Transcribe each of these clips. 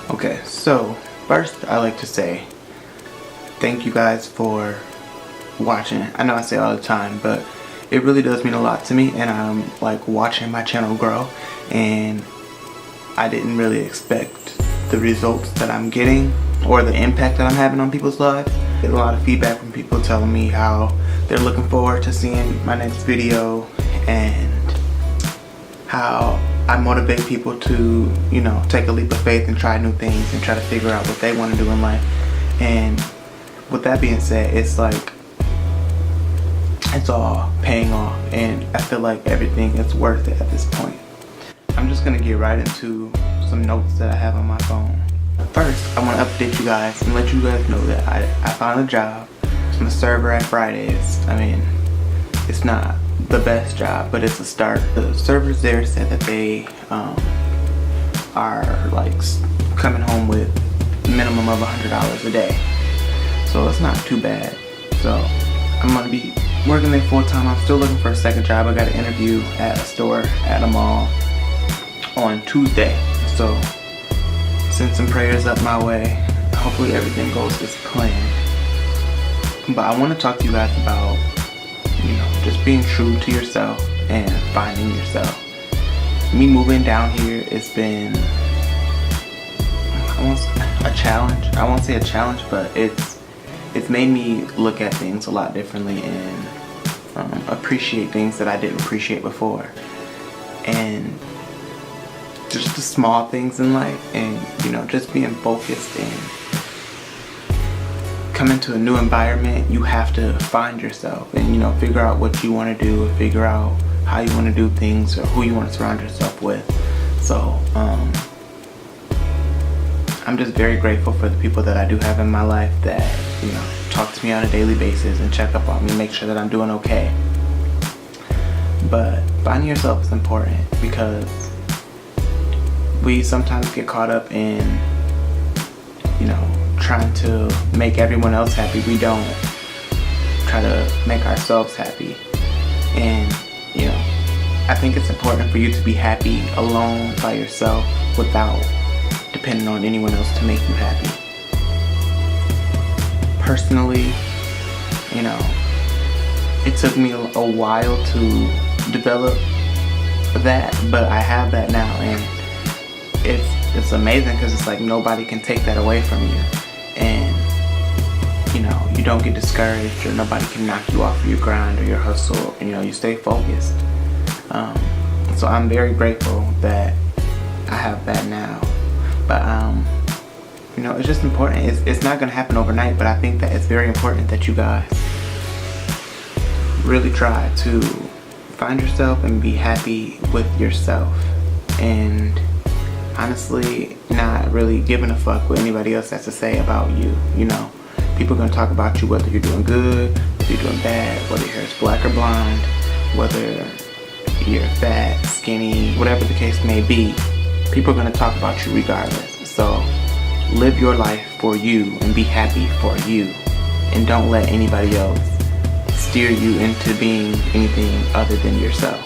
Okay, so first I like to say thank you guys for watching. I know I say it all the time, but it really does mean a lot to me, and I'm like watching my channel grow, and I didn't really expect the results that I'm getting or the impact that I'm having on people's lives. Get a lot of feedback from people telling me how they're looking forward to seeing my next video and how I motivate people to, you know, take a leap of faith and try new things and try to figure out what they want to do in life. And with that being said, it's like it's all paying off, and I feel like everything is worth it at this point. I'm just gonna get right into some notes that I have on my phone. First, I want to update you guys and let you guys know that I found a job. I'm a server at Fridays. I mean, it's not the best job, but it's a start. The servers there said that they are like coming home with a minimum of $100 a day, so it's not too bad. So I'm gonna be working there full time. I'm still looking for a second job. I got an interview at a store at a mall on Tuesday, so send some prayers up my way. Hopefully everything goes as planned. But I want to talk to you guys about, you know, just being true to yourself and finding yourself. Me moving down here, it's been a challenge. I won't say a challenge, but it's made me look at things a lot differently and appreciate things that I didn't appreciate before. And just the small things in life, and you know, just being focused and coming to a new environment, you have to find yourself and, you know, figure out what you want to do, figure out how you want to do things, or who you want to surround yourself with. So I'm just very grateful for the people that I do have in my life that, you know, talk to me on a daily basis and check up on me, make sure that I'm doing okay. But finding yourself is important, because we sometimes get caught up in, you know, trying to make everyone else happy. We don't try to make ourselves happy. And, you know, I think it's important for you to be happy alone by yourself without depending on anyone else to make you happy. Personally, you know, it took me a while to develop that, but I have that now, and it's amazing, because it's like nobody can take that away from you, and you know, you don't get discouraged, or nobody can knock you off of your grind or your hustle. You know, you stay focused. So I'm very grateful that I have that now. But you know, it's just important. It's not gonna happen overnight, but I think that it's very important that you guys really try to find yourself and be happy with yourself, and honestly not really giving a fuck what anybody else has to say about you. You know, people are gonna talk about you whether you're doing good, whether you're doing bad, whether your hair is black or blonde, whether you're fat, skinny, whatever the case may be. People are gonna talk about you regardless. So live your life for you and be happy for you, and don't let anybody else steer you into being anything other than yourself.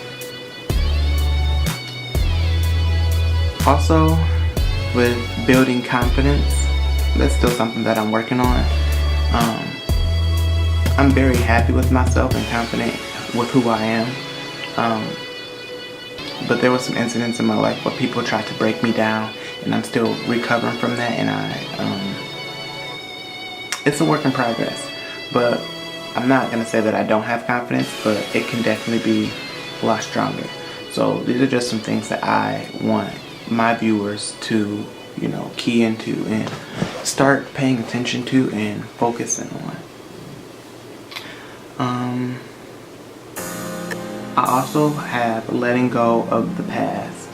Also, with building confidence, that's still something that I'm working on. I'm very happy with myself and confident with who I am. But there were some incidents in my life where people tried to break me down, and I'm still recovering from that, and it's a work in progress. But I'm not gonna say that I don't have confidence, but it can definitely be a lot stronger. So these are just some things that I want my viewers to, you know, key into and start paying attention to and focusing on. I also have letting go of the past.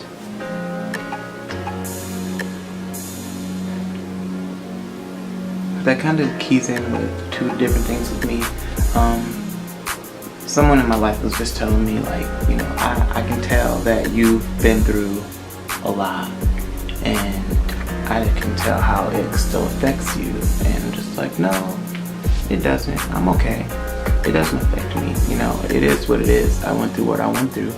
That kind of keys in with two different things with me. Someone in my life was just telling me, like, you know, I can tell that you've been through a lot, and I can tell how it still affects you. And I'm just like, no, it doesn't. I'm okay. It doesn't affect me. You know, it is what it is. I went through what I went through,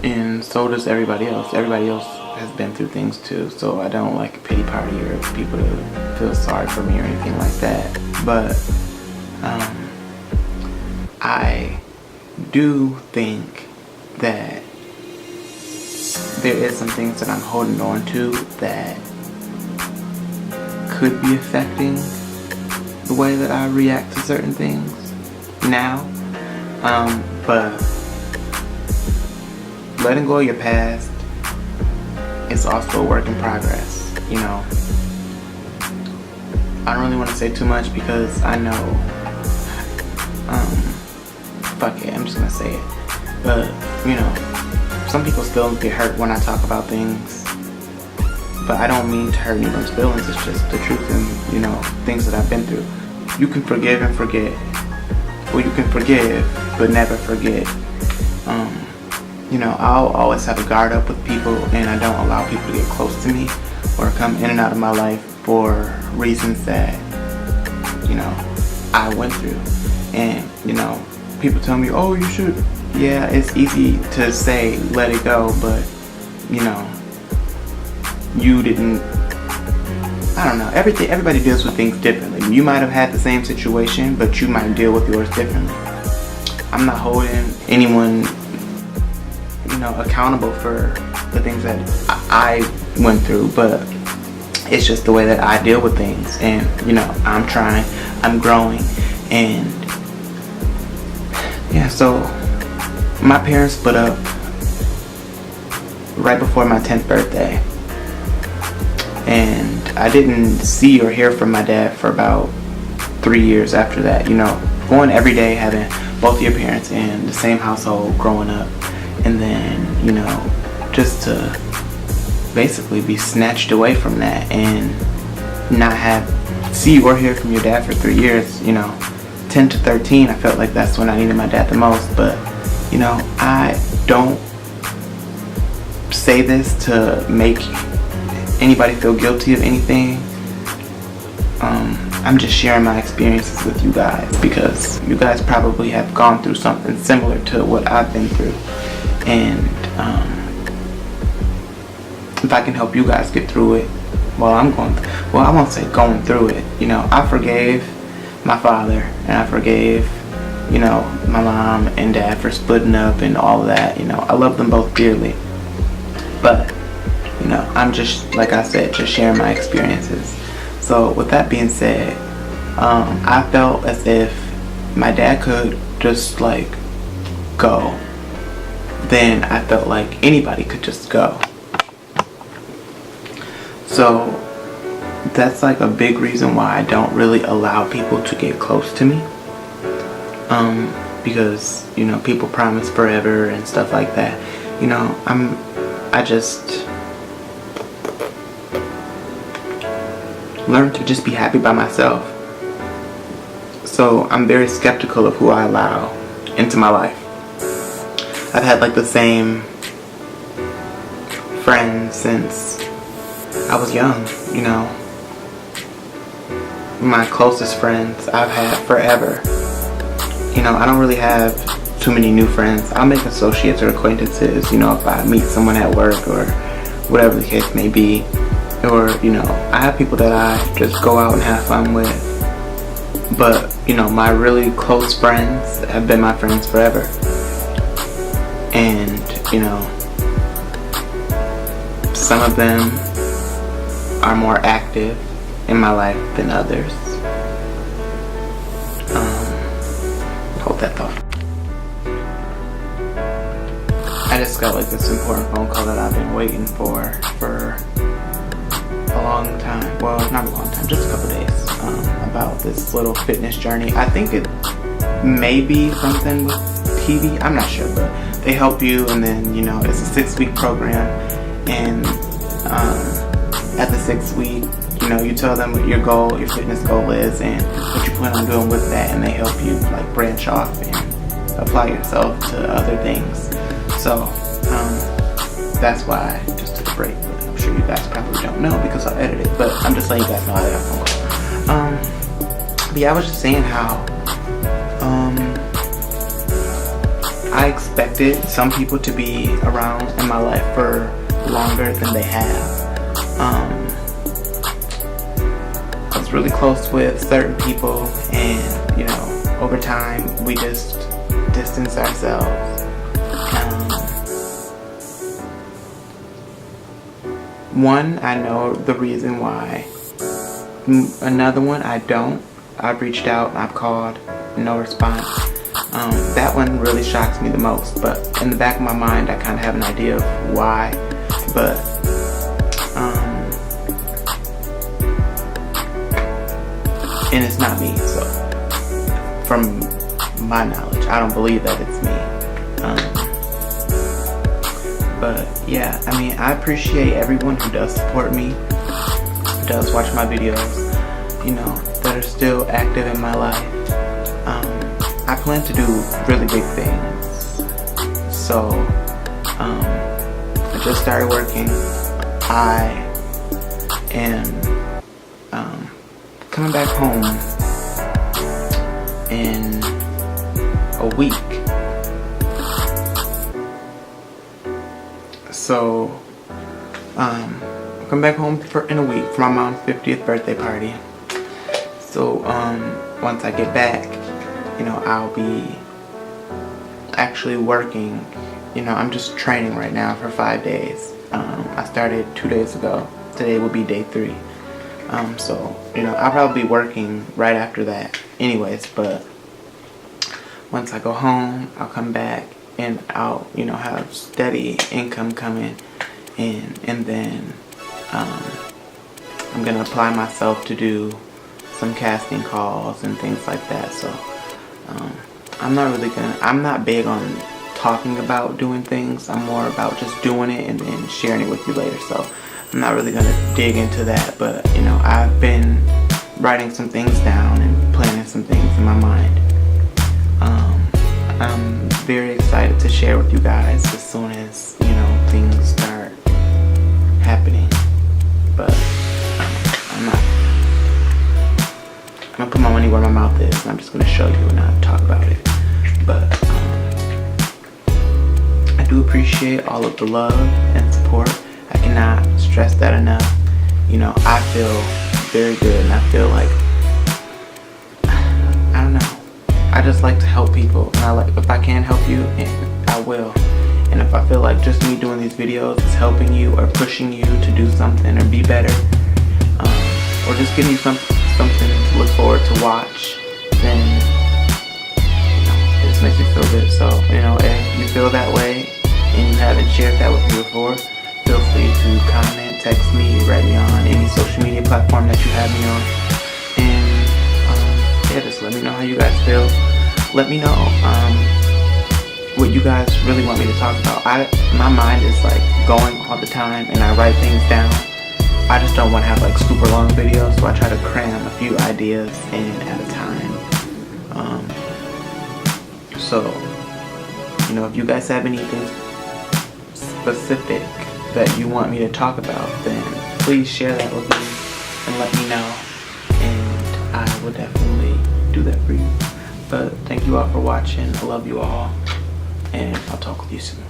and so does everybody else. Everybody else has been through things too, so I don't like a pity party or people to feel sorry for me or anything like that. But I do think that there is some things that I'm holding on to that could be affecting the way that I react to certain things now. But letting go of your past is also a work in progress, you know. I don't really want to say too much because I know, fuck it, I'm just gonna say it. But, you know, some people still get hurt when I talk about things, but I don't mean to hurt anyone's feelings. It's just the truth and, you know, things that I've been through. You can forgive and forget. Well, you can forgive, but never forget. You know, I'll always have a guard up with people, and I don't allow people to get close to me or come in and out of my life for reasons that, you know, I went through. And, you know, people tell me, oh, you should. Yeah, it's easy to say let it go, but, you know, you didn't. I don't know. Everybody deals with things differently. You might have had the same situation, but you might deal with yours differently. I'm not holding anyone, you know, accountable for the things that I went through, but it's just the way that I deal with things. And, you know, I'm trying, I'm growing, and yeah. So my parents split up right before my 10th birthday. And I didn't see or hear from my dad for about 3 years after that. You know, going every day, having both your parents in the same household, growing up, and then, you know, just to basically be snatched away from that and not see or hear from your dad for 3 years. You know, 10 to 13, I felt like that's when I needed my dad the most. But, you know, I don't say this to make anybody feel guilty of anything. I'm just sharing my experiences with you guys because you guys probably have gone through something similar to what I've been through, and if I can help you guys get through it while I'm I won't say going through it. You know, I forgave my father and I forgave, you know, my mom and dad for splitting up and all of that. You know, I love them both dearly, but, you know, I'm just, like I said, just sharing my experiences. So with that being said, I felt as if my dad could just like go. Then I felt like anybody could just go. So that's like a big reason why I don't really allow people to get close to me. Because, you know, people promise forever and stuff like that. You know, I just learn to just be happy by myself. So I'm very skeptical of who I allow into my life. I've had like the same friends since I was young, you know. My closest friends I've had forever. You know, I don't really have too many new friends. I'll make associates or acquaintances, you know, if I meet someone at work or whatever the case may be. Or, you know, I have people that I just go out and have fun with. But, you know, my really close friends have been my friends forever. And, you know, some of them are more active in my life than others. Hold that thought. I just got like this important phone call that I've been waiting for a long time. Well, not a long time, just a couple days. About this little fitness journey. I think it may be something with TV. I'm not sure, but they help you, and then, you know, it's a 6-week program, and at the 6th week, you know, you tell them what your goal, your fitness goal is, and what you plan on doing with that, and they help you like branch off and apply yourself to other things. So that's why I just took a break. But I'm sure you guys probably don't know because I'll edit it. But I'm just letting you guys know I got a phone call. But yeah, I was just saying how I expected some people to be around in my life for longer than they have. I was really close with certain people, and you know, over time we just distance ourselves. One, I know the reason why. Another one, I don't. I've reached out, I've called, no response. That one really shocks me the most, but in the back of my mind I kind of have an idea of why, but and it's not me, so from my knowledge I don't believe that it's me. But yeah, I mean, I appreciate everyone who does support me, who does watch my videos, you know, that are still active in my life. I plan to do really big things. So, I just started working. I am coming back home in a week. So, I'm coming back home in a week for my mom's 50th birthday party. So, once I get back, you know, I'll be actually working. You know, I'm just training right now for 5 days. I started 2 days ago. Today will be day 3. So, you know, I'll probably be working right after that anyways, but once I go home, I'll come back and I'll, you know, have steady income coming in, and then I'm gonna apply myself to do some casting calls and things like that. So I'm not big on talking about doing things. I'm more about just doing it and then sharing it with you later. So I'm not really gonna dig into that, but you know, I've been writing some things down and planning some things in my mind. I'm very excited to share with you guys as soon as, you know, things start happening. But I'm gonna put my money where my mouth is, and I'm just gonna show you and not talk about it. But I do appreciate all of the love and support. I cannot stress that enough. You know, I feel very good, and I feel like, I don't know, I just like to help people, and if I can help you, I will. And if I feel like just me doing these videos is helping you or pushing you to do something or be better, or just giving you something to look forward to watch, then, you know, it just makes me feel good. So, you know, if you feel that way and you haven't shared that with me before, feel free to comment, text me, write me on any social media platform that you have me on, and yeah, just let me know how you guys feel. Let me know what you guys really want me to talk about. My mind is like going all the time, and I write things down. I just don't want to have like super long videos, so I try to cram a few ideas in at a time. So, you know, if you guys have anything specific that you want me to talk about, then please share that with me and let me know, and I will definitely do that for you. But thank you all for watching. I love you all, and I'll talk with you soon.